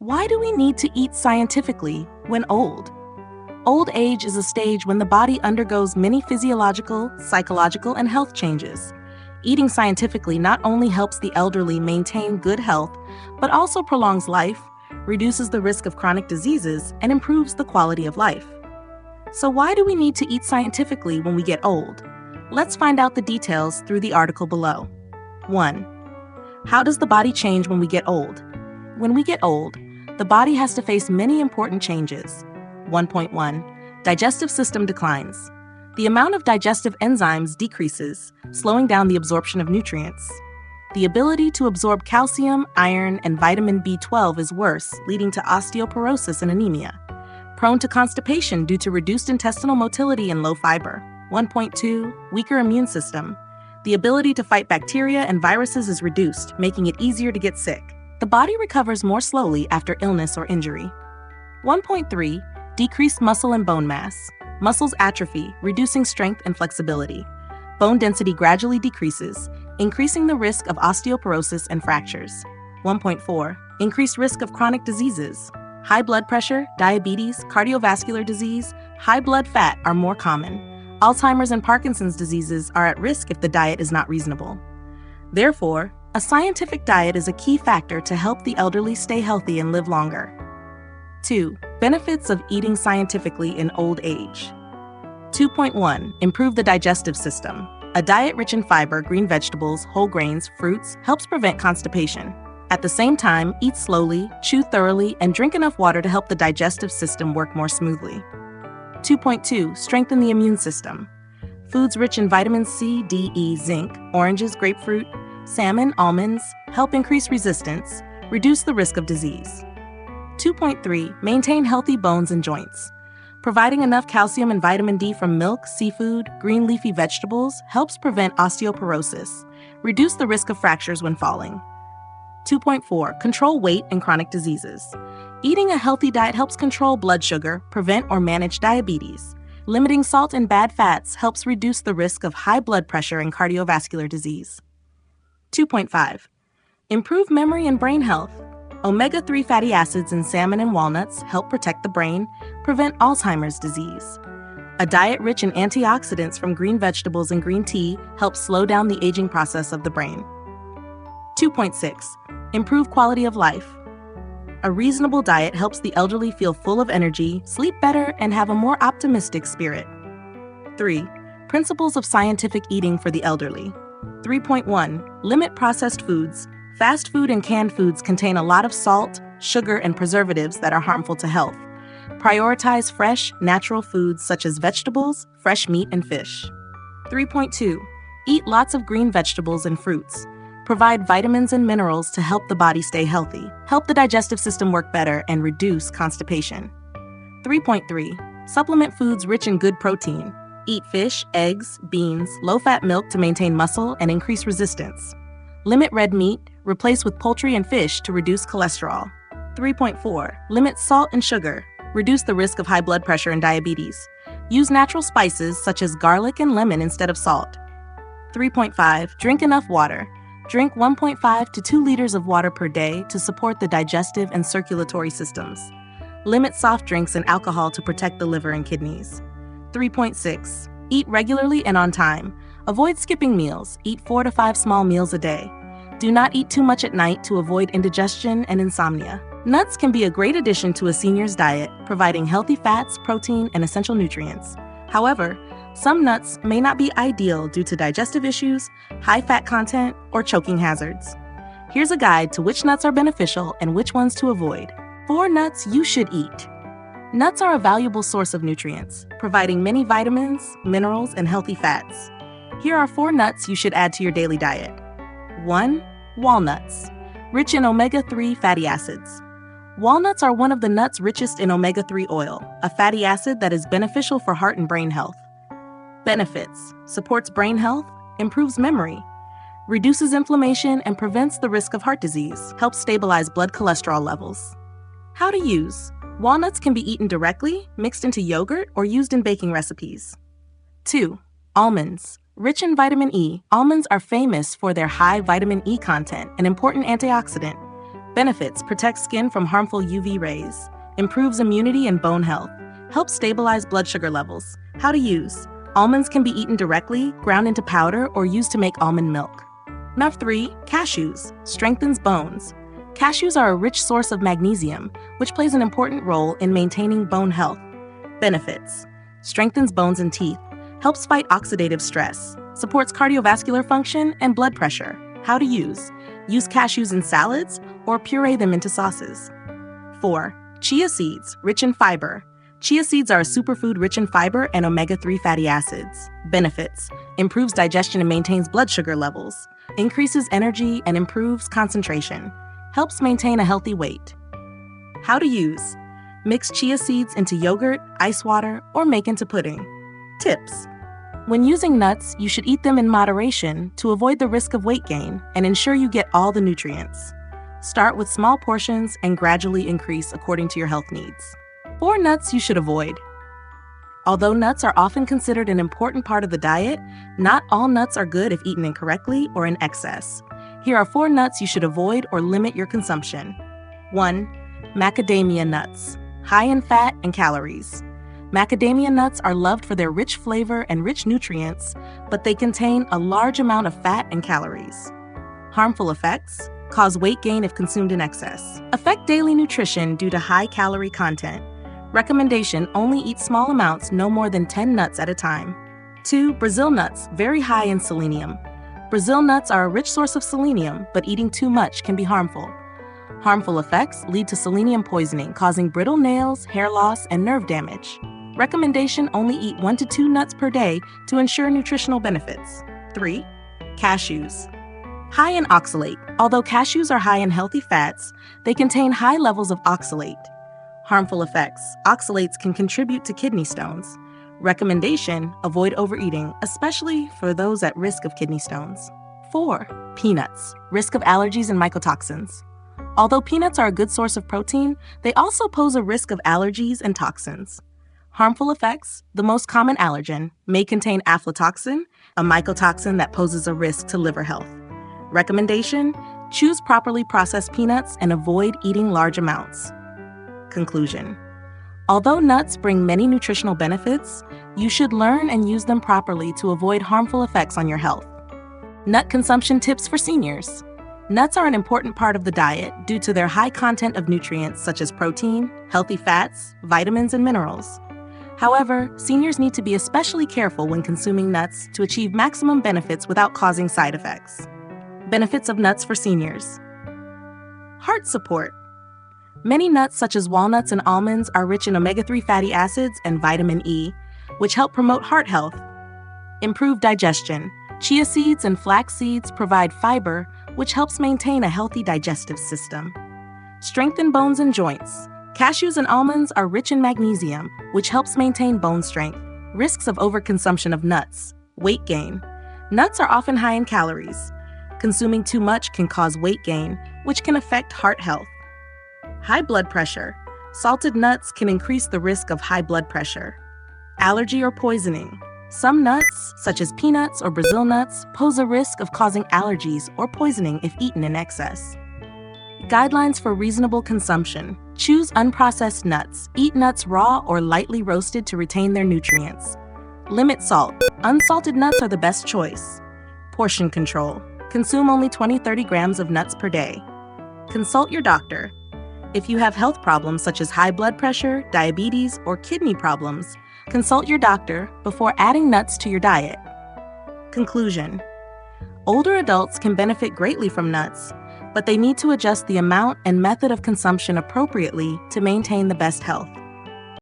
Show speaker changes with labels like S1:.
S1: Why do we need to eat scientifically when old? Old age is a stage when the body undergoes many physiological, psychological, and health changes. Eating scientifically not only helps the elderly maintain good health, but also prolongs life, reduces the risk of chronic diseases, and improves the quality of life. So why do we need to eat scientifically when we get old? Let's find out the details through the article below. 1. How does the body change when we get old? When we get old, the body has to face many important changes. 1.1. Digestive system declines. The amount of digestive enzymes decreases, slowing down the absorption of nutrients. The ability to absorb calcium, iron, and vitamin B12 is worse, leading to osteoporosis and anemia. Prone to constipation due to reduced intestinal motility and low fiber. 1.2. Weaker immune system. The ability to fight bacteria and viruses is reduced, making it easier to get sick. The body recovers more slowly after illness or injury. 1.3. Decreased muscle and bone mass. Muscles atrophy, reducing strength and flexibility. Bone density gradually decreases, increasing the risk of osteoporosis and fractures. 1.4. Increased risk of chronic diseases. High blood pressure, diabetes, cardiovascular disease, high blood fat are more common. Alzheimer's and Parkinson's diseases are at risk if the diet is not reasonable. Therefore, a scientific diet is a key factor to help the elderly stay healthy and live longer. 2. Benefits of eating scientifically in old age. 2.1. Improve the digestive system. A diet rich in fiber, green vegetables, whole grains, fruits helps prevent constipation. At the same time, eat slowly, chew thoroughly, and drink enough water to help the digestive system work more smoothly. 2.2. Strengthen the immune system. Foods rich in vitamin C, D, E, zinc, oranges, grapefruit, salmon, almonds help increase resistance, reduce the risk of disease. 2.3. Maintain healthy bones and joints. Providing enough calcium and vitamin D from milk, seafood, green leafy vegetables helps prevent osteoporosis, reduce the risk of fractures when falling. 2.4. Control weight and chronic diseases. Eating a healthy diet helps control blood sugar, prevent or manage diabetes. Limiting salt and bad fats helps reduce the risk of high blood pressure and cardiovascular disease. 2.5. Improve memory and brain health. Omega-3 fatty acids in salmon and walnuts help protect the brain, prevent Alzheimer's disease. A diet rich in antioxidants from green vegetables and green tea helps slow down the aging process of the brain. 2.6. Improve quality of life. A reasonable diet helps the elderly feel full of energy, sleep better, and have a more optimistic spirit. 3. Principles of scientific eating for the elderly. 3.1. Limit processed foods. Fast food and canned foods contain a lot of salt, sugar, and preservatives that are harmful to health. Prioritize fresh, natural foods such as vegetables, fresh meat, and fish. 3.2. Eat lots of green vegetables and fruits. Provide vitamins and minerals to help the body stay healthy, help the digestive system work better, and reduce constipation. 3.3. Supplement foods rich in good protein. Eat fish, eggs, beans, low-fat milk to maintain muscle and increase resistance. Limit red meat, replace with poultry and fish to reduce cholesterol. 3.4. Limit salt and sugar. Reduce the risk of high blood pressure and diabetes. Use natural spices such as garlic and lemon instead of salt. 3.5. Drink enough water. Drink 1.5 to 2 liters of water per day to support the digestive and circulatory systems. Limit soft drinks and alcohol to protect the liver and kidneys. 3.6. Eat regularly and on time. Avoid skipping meals. Eat 4 to 5 small meals a day. Do not eat too much at night to avoid indigestion and insomnia. Nuts can be a great addition to a senior's diet, providing healthy fats, protein, and essential nutrients. However, some nuts may not be ideal due to digestive issues, high fat content, or choking hazards. Here's a guide to which nuts are beneficial and which ones to avoid. 4 nuts you should eat. Nuts are a valuable source of nutrients, providing many vitamins, minerals, and healthy fats. Here are 4 nuts you should add to your daily diet. 1. Walnuts, rich in omega-3 fatty acids. Walnuts are one of the nuts richest in omega-3 oil, a fatty acid that is beneficial for heart and brain health. Benefits: supports brain health, improves memory, reduces inflammation, and prevents the risk of heart disease, helps stabilize blood cholesterol levels. How to use: walnuts can be eaten directly, mixed into yogurt, or used in baking recipes. 2. Almonds, rich in vitamin E. Almonds are famous for their high vitamin E content, an important antioxidant. Benefits: protect skin from harmful UV rays, improves immunity and bone health, helps stabilize blood sugar levels. How to use: almonds can be eaten directly, ground into powder, or used to make almond milk. Number 3, cashews, strengthens bones. Cashews are a rich source of magnesium, which plays an important role in maintaining bone health. Benefits: strengthens bones and teeth, helps fight oxidative stress, supports cardiovascular function and blood pressure. How to use: use cashews in salads or puree them into sauces. 4, chia seeds, rich in fiber. Chia seeds are a superfood rich in fiber and omega-3 fatty acids. Benefits: improves digestion and maintains blood sugar levels, increases energy and improves concentration, helps maintain a healthy weight. How to use: mix chia seeds into yogurt, ice water, or make into pudding. Tips: when using nuts, you should eat them in moderation to avoid the risk of weight gain and ensure you get all the nutrients. Start with small portions and gradually increase according to your health needs. 4 nuts you should avoid. Although nuts are often considered an important part of the diet, not all nuts are good if eaten incorrectly or in excess. Here are 4 nuts you should avoid or limit your consumption. 1. Macadamia nuts, high in fat and calories. Macadamia nuts are loved for their rich flavor and rich nutrients, but they contain a large amount of fat and calories. Harmful effects: cause weight gain if consumed in excess. Affect daily nutrition due to high calorie content. Recommendation: only eat small amounts, no more than 10 nuts at a time. 2. Brazil nuts, very high in selenium. Brazil nuts are a rich source of selenium, but eating too much can be harmful. Harmful effects lead to selenium poisoning, causing brittle nails, hair loss, and nerve damage. Recommendation: only eat 1 to 2 nuts per day to ensure nutritional benefits. 3. Cashews. High in oxalate. Although cashews are high in healthy fats, they contain high levels of oxalate. Harmful effects: oxalates can contribute to kidney stones. Recommendation: avoid overeating, especially for those at risk of kidney stones. 4. Peanuts. Risk of allergies and mycotoxins. Although peanuts are a good source of protein, they also pose a risk of allergies and toxins. Harmful effects: the most common allergen may contain aflatoxin, a mycotoxin that poses a risk to liver health. Recommendation: choose properly processed peanuts and avoid eating large amounts. Conclusion: although nuts bring many nutritional benefits, you should learn and use them properly to avoid harmful effects on your health. Nut consumption tips for seniors. Nuts are an important part of the diet due to their high content of nutrients such as protein, healthy fats, vitamins, and minerals. However, seniors need to be especially careful when consuming nuts to achieve maximum benefits without causing side effects. Benefits of nuts for seniors. Heart support. Many nuts such as walnuts and almonds are rich in omega-3 fatty acids and vitamin E, which help promote heart health. Improve digestion. Chia seeds and flax seeds provide fiber, which helps maintain a healthy digestive system. Strengthen bones and joints. Cashews and almonds are rich in magnesium, which helps maintain bone strength. Risks of overconsumption of nuts. Weight gain. Nuts are often high in calories. Consuming too much can cause weight gain, which can affect heart health. High blood pressure. Salted nuts can increase the risk of high blood pressure. Allergy or poisoning. Some nuts, such as peanuts or Brazil nuts, pose a risk of causing allergies or poisoning if eaten in excess. Guidelines for reasonable consumption. Choose unprocessed nuts. Eat nuts raw or lightly roasted to retain their nutrients. Limit salt. Unsalted nuts are the best choice. Portion control. Consume only 20-30 grams of nuts per day. Consult your doctor. If you have health problems such as high blood pressure, diabetes, or kidney problems, consult your doctor before adding nuts to your diet. Conclusion: older adults can benefit greatly from nuts, but they need to adjust the amount and method of consumption appropriately to maintain the best health.